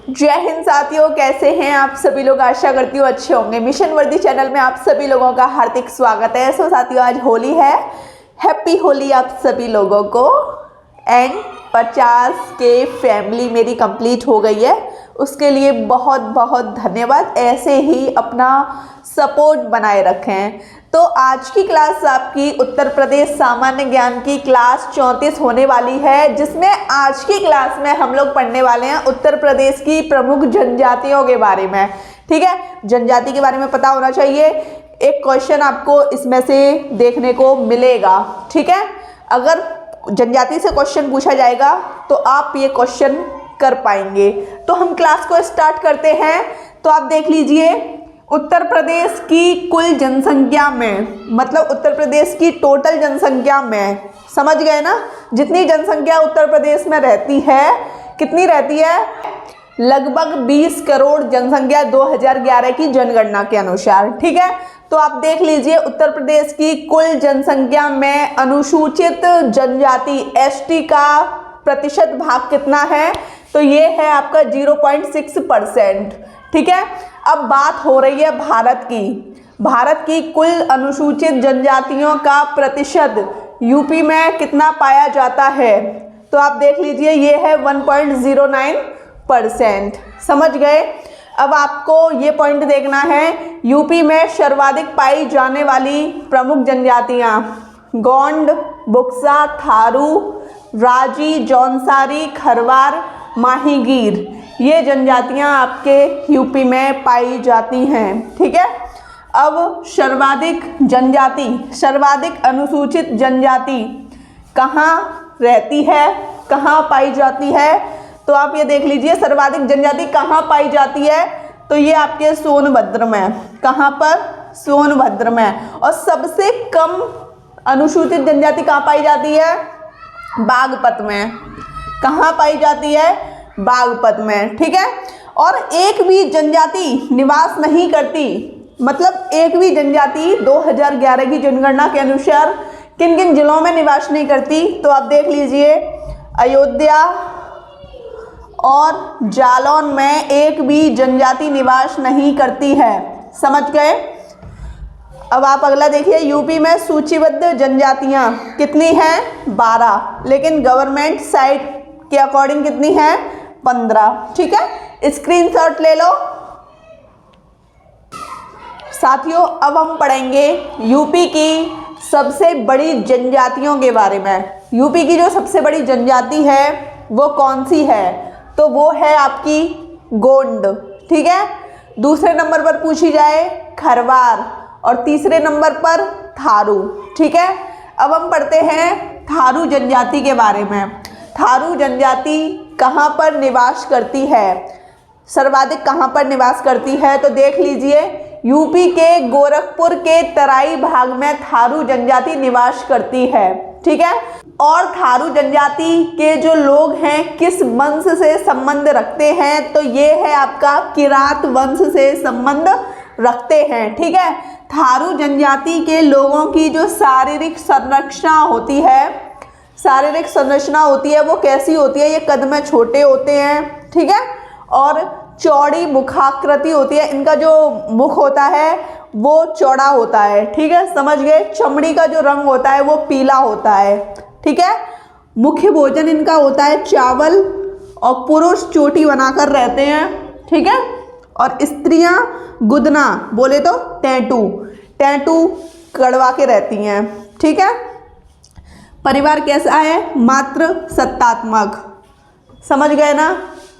जय हिंद साथियों, कैसे हैं आप सभी लोग। आशा करती हूँ अच्छे होंगे। मिशन वर्दी चैनल में आप सभी लोगों का हार्दिक स्वागत है। सो साथियों, आज होली है। हैप्पी होली आप सभी लोगों को। एंड 50 के फैमिली मेरी कंप्लीट हो गई है, उसके लिए बहुत बहुत धन्यवाद। ऐसे ही अपना सपोर्ट बनाए रखें। तो आज की क्लास आपकी उत्तर प्रदेश सामान्य ज्ञान की क्लास 34 होने वाली है, जिसमें आज की क्लास में हम लोग पढ़ने वाले हैं उत्तर प्रदेश की प्रमुख जनजातियों के बारे में। ठीक है, जनजाति के बारे में पता होना चाहिए। एक क्वेश्चन आपको इसमें से देखने को मिलेगा। ठीक है, अगर जनजाति से क्वेश्चन पूछा जाएगा तो आप ये क्वेश्चन कर पाएंगे। तो हम क्लास को स्टार्ट करते हैं। तो आप देख लीजिए, उत्तर प्रदेश की कुल जनसंख्या में, मतलब उत्तर प्रदेश की टोटल जनसंख्या में, समझ गए ना, जितनी जनसंख्या उत्तर प्रदेश में रहती है, कितनी रहती है, लगभग 20 करोड़ जनसंख्या 2011 की जनगणना के अनुसार। ठीक है, तो आप देख लीजिए उत्तर प्रदेश की कुल जनसंख्या में अनुसूचित जनजाति एसटी का प्रतिशत भाग कितना है, तो ये है आपका 0.6%। ठीक है, अब बात हो रही है भारत की। भारत की कुल अनुसूचित जनजातियों का प्रतिशत यूपी में कितना पाया जाता है, तो आप देख लीजिए ये है 1.09%। समझ गए। अब आपको ये पॉइंट देखना है, यूपी में सर्वाधिक पाई जाने वाली प्रमुख जनजातियां गोंड, बुक्सा, थारू, राजी, जौनसारी, खरवार, माहीगीर, ये जनजातियां आपके यूपी में पाई जाती हैं। ठीक है, अब सर्वाधिक जनजाति, सर्वाधिक अनुसूचित जनजाति कहाँ रहती है, कहाँ पाई जाती है, तो आप ये देख लीजिए सर्वाधिक जनजाति कहाँ पाई जाती है, तो ये आपके सोनभद्र में। कहाँ पर? सोनभद्र में। और सबसे कम अनुसूचित जनजाति कहाँ पाई जाती है? बागपत में। कहाँ पाई जाती है? बागपत में। ठीक है, और एक भी जनजाति निवास नहीं करती, मतलब एक भी जनजाति 2011 की जनगणना के अनुसार किन किन जिलों में निवास नहीं करती, तो आप देख लीजिए अयोध्या और जालौन में एक भी जनजाति निवास नहीं करती है। समझ गए। अब आप अगला देखिए, यूपी में सूचीबद्ध जनजातियां कितनी हैं? 12, लेकिन गवर्नमेंट साइट के अकॉर्डिंग कितनी है? 15। ठीक है, स्क्रीनशॉट ले लो साथियों। अब हम पढ़ेंगे यूपी की सबसे बड़ी जनजातियों के बारे में। यूपी की जो सबसे बड़ी जनजाति है वो कौन सी है, तो वो है आपकी गोंड। ठीक है, दूसरे नंबर पर पूछी जाए खरवार, और तीसरे नंबर पर थारू। ठीक है, अब हम पढ़ते हैं थारू जनजाति के बारे में। थारू जनजाति कहाँ पर निवास करती है, सर्वाधिक कहाँ पर निवास करती है, तो देख लीजिए यूपी के गोरखपुर के तराई भाग में थारू जनजाति निवास करती है। ठीक है, और थारू जनजाति के जो लोग हैं किस वंश से संबंध रखते हैं, तो ये है आपका किरात वंश से संबंध रखते हैं। ठीक है, थारू जनजाति के लोगों की जो शारीरिक संरचना होती है, शारीरिक संरचना होती है वो कैसी होती है, ये कद में छोटे होते हैं। ठीक है, और चौड़ी मुखाकृति होती है, इनका जो मुख होता है वो चौड़ा होता है। ठीक है, समझ गए। चमड़ी का जो रंग होता है वो पीला होता है। ठीक है, मुख्य भोजन इनका होता है चावल, और पुरुष चोटी बनाकर रहते हैं। ठीक है, और स्त्रियां गुदना बोले तो टैटू कड़वा के रहती हैं। ठीक है, परिवार कैसा है? मात्र सत्तात्मक। समझ गए ना,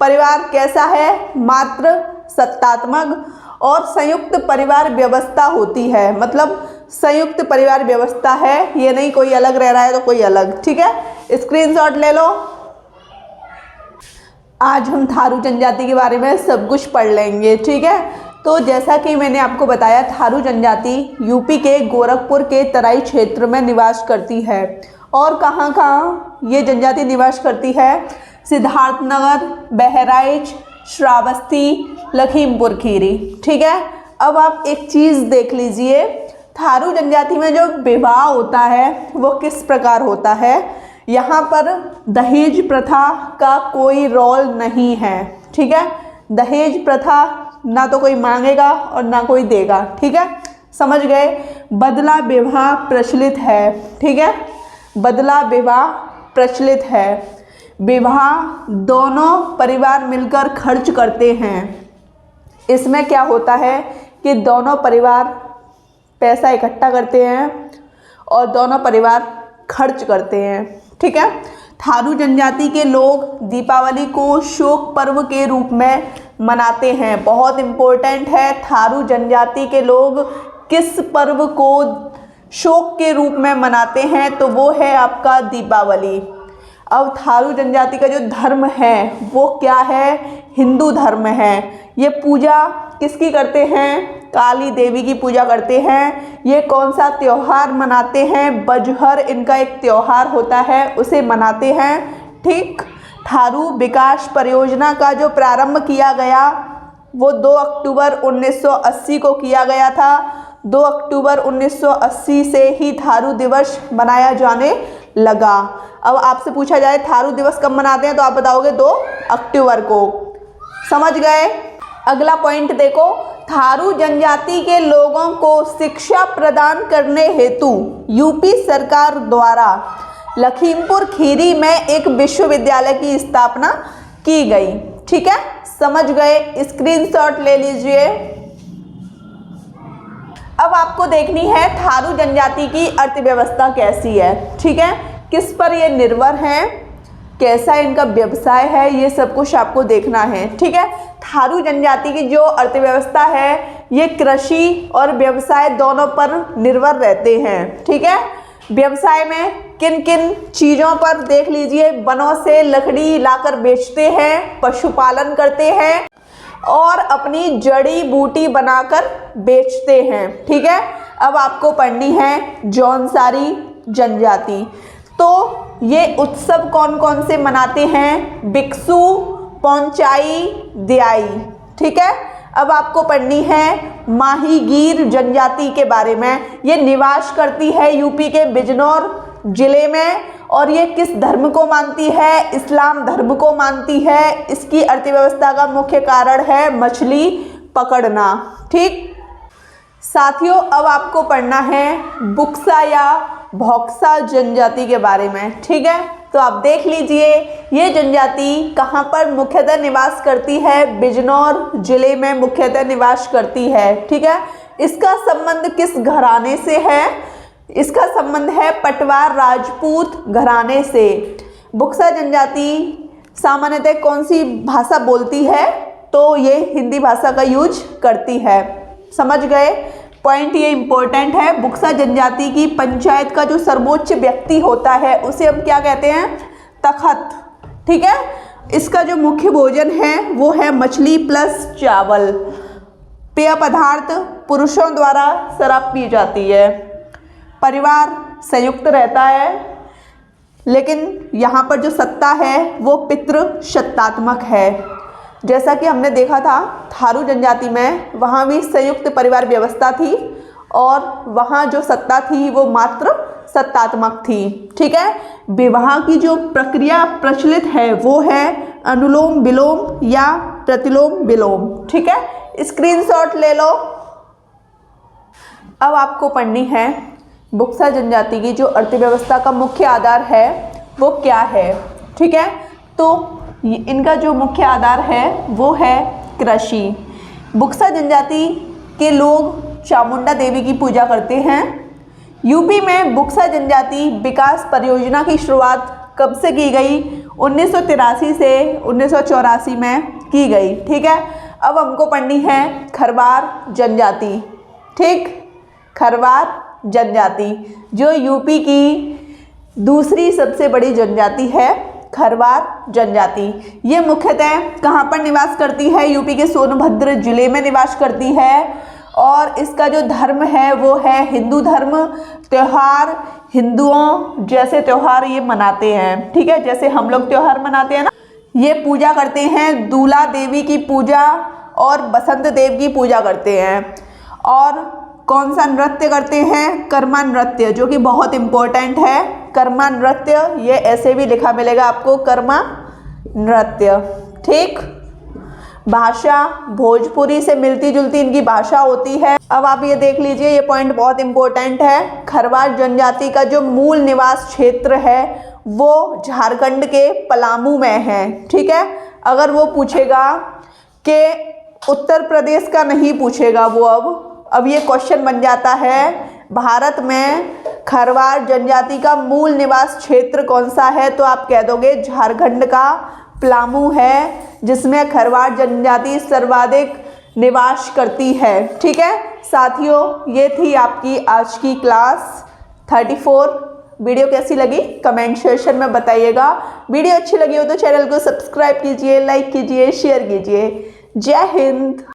परिवार कैसा है? मात्र सत्तात्मक। और संयुक्त परिवार व्यवस्था होती है, मतलब संयुक्त परिवार व्यवस्था है, ये नहीं कोई अलग रह रहा है तो कोई अलग। ठीक है, स्क्रीनशॉट ले लो। आज हम थारू जनजाति के बारे में सब कुछ पढ़ लेंगे। ठीक है, तो जैसा कि मैंने आपको बताया, थारू जनजाति यूपी के गोरखपुर के तराई क्षेत्र में निवास करती है। और कहाँ कहाँ ये जनजाति निवास करती है? सिद्धार्थनगर, बहराइच, श्रावस्ती, लखीमपुर खीरी। ठीक है, अब आप एक चीज़ देख लीजिए, थारू जनजाति में जो विवाह होता है वो किस प्रकार होता है। यहाँ पर दहेज प्रथा का कोई रोल नहीं है। ठीक है, दहेज प्रथा ना तो कोई मांगेगा और ना कोई देगा, ठीक है, समझ गए। बदला विवाह प्रचलित है, ठीक है, बदला विवाह प्रचलित है। विवाह दोनों परिवार मिलकर खर्च करते हैं। इसमें क्या होता है कि दोनों परिवार पैसा इकट्ठा करते हैं और दोनों परिवार खर्च करते हैं, ठीक है। थारू जनजाति के लोग दीपावली को शोक पर्व के रूप में मनाते हैं। बहुत इम्पोर्टेंट है, थारू जनजाति के लोग किस पर्व को शोक के रूप में मनाते हैं, तो वो है आपका दीपावली। अब थारू जनजाति का जो धर्म है वो क्या है, हिंदू धर्म है। ये पूजा किसकी करते हैं, काली देवी की पूजा करते हैं। ये कौन सा त्यौहार मनाते हैं, बजहर इनका एक त्यौहार होता है, उसे मनाते हैं, ठीक। थारू विकास परियोजना का जो प्रारंभ किया गया वो 2 अक्टूबर 1980 को किया गया था। 2 अक्टूबर 1980 से ही थारू दिवस मनाया जाने लगा। अब आपसे पूछा जाए थारू दिवस कब मनाते हैं तो आप बताओगे 2 अक्टूबर को, समझ गए। अगला पॉइंट देखो, थारू जनजाति के लोगों को शिक्षा प्रदान करने हेतु यूपी सरकार द्वारा लखीमपुर खीरी में एक विश्वविद्यालय की स्थापना की गई, ठीक है, समझ गए। स्क्रीनशॉट ले लीजिए। अब आपको देखनी है थारू जनजाति की अर्थव्यवस्था कैसी है, ठीक है, किस पर ये निर्भर है, कैसा इनका व्यवसाय है, ये सब कुछ आपको देखना है, ठीक है। थारू जनजाति की जो अर्थव्यवस्था है ये कृषि और व्यवसाय दोनों पर निर्भर रहते हैं, ठीक है। व्यवसाय में किन किन चीज़ों पर देख लीजिए, वनों से लकड़ी लाकर बेचते हैं, पशुपालन करते हैं और अपनी जड़ी बूटी बनाकर बेचते हैं, ठीक है। अब आपको पढ़नी है जौनसारी जनजाति। तो ये उत्सव कौन कौन से मनाते हैं, बिक्सू, पौंचाई, दियाई, ठीक है। अब आपको पढ़नी है माहीगीर जनजाति के बारे में। ये निवास करती है यूपी के बिजनौर जिले में और ये किस धर्म को मानती है, इस्लाम धर्म को मानती है। इसकी अर्थव्यवस्था का मुख्य कारण है मछली पकड़ना, ठीक। साथियों अब आपको पढ़ना है बुक्सा या भौक्सा जनजाति के बारे में, ठीक है। तो आप देख लीजिए ये जनजाति कहाँ पर मुख्यतः निवास करती है, बिजनौर जिले में मुख्यतः निवास करती है, ठीक है। इसका संबंध किस घराने से है, इसका संबंध है पटवार राजपूत घराने से। बुक्सा जनजाति सामान्यतः कौन सी भाषा बोलती है, तो ये हिंदी भाषा का यूज करती है, समझ गए। पॉइंट ये इंपॉर्टेंट है, बुक्सा जनजाति की पंचायत का जो सर्वोच्च व्यक्ति होता है उसे हम क्या कहते हैं, तखत, ठीक है। इसका जो मुख्य भोजन है वो है मछली प्लस चावल। पेय पदार्थ पुरुषों द्वारा शराब पी जाती है। परिवार संयुक्त रहता है, लेकिन यहाँ पर जो सत्ता है वो पितृ सत्तात्मक है। जैसा कि हमने देखा था थारू जनजाति में, वहाँ भी संयुक्त परिवार व्यवस्था थी और वहाँ जो सत्ता थी वो मात्र सत्तात्मक थी, ठीक है। विवाह की जो प्रक्रिया प्रचलित है वो है अनुलोम विलोम या प्रतिलोम विलोम, ठीक है। स्क्रीनशॉट ले लो। अब आपको पढ़नी है बुक्सा जनजाति की जो अर्थव्यवस्था का मुख्य आधार है वो क्या है, ठीक है। तो इनका जो मुख्य आधार है वो है कृषि। बुक्सा जनजाति के लोग चामुंडा देवी की पूजा करते हैं। यूपी में बुक्सा जनजाति विकास परियोजना की शुरुआत कब से की गई, 1983 से 1984 में की गई, ठीक है। अब हमको पढ़नी है खरवार जनजाति, ठीक, खरवार जनजाति जो यूपी की दूसरी सबसे बड़ी जनजाति है, खरवार जनजाति। ये मुख्यतः कहाँ पर निवास करती है, यूपी के सोनभद्र जिले में निवास करती है और इसका जो धर्म है वो है हिंदू धर्म। त्यौहार हिंदुओं जैसे त्यौहार ये मनाते हैं, ठीक है, जैसे हम लोग त्यौहार मनाते हैं ना। ये पूजा करते हैं दूला देवी की पूजा और बसंत देव की पूजा करते हैं। और कौन सा नृत्य करते हैं, कर्मा नृत्य, जो कि बहुत इम्पोर्टेंट है। कर्मा नृत्य ये ऐसे भी लिखा मिलेगा आपको, कर्मा नृत्य, ठीक। भाषा भोजपुरी से मिलती जुलती इनकी भाषा होती है। अब आप ये देख लीजिए, ये पॉइंट बहुत इंपॉर्टेंट है। खरवार जनजाति का जो मूल निवास क्षेत्र है वो झारखंड के पलामू में है। ठीक है, अगर वो पूछेगा कि उत्तर प्रदेश का नहीं पूछेगा वो, अब ये क्वेश्चन बन जाता है भारत में खरवार जनजाति का मूल निवास क्षेत्र कौन सा है, तो आप कह दोगे झारखंड का पलामू है, जिसमें खरवार जनजाति सर्वाधिक निवास करती है। ठीक है साथियों, ये थी आपकी आज की क्लास 34। वीडियो कैसी लगी कमेंट सेक्शन में बताइएगा। वीडियो अच्छी लगी हो तो चैनल को सब्सक्राइब कीजिए, लाइक कीजिए, शेयर कीजिए। जय हिंद।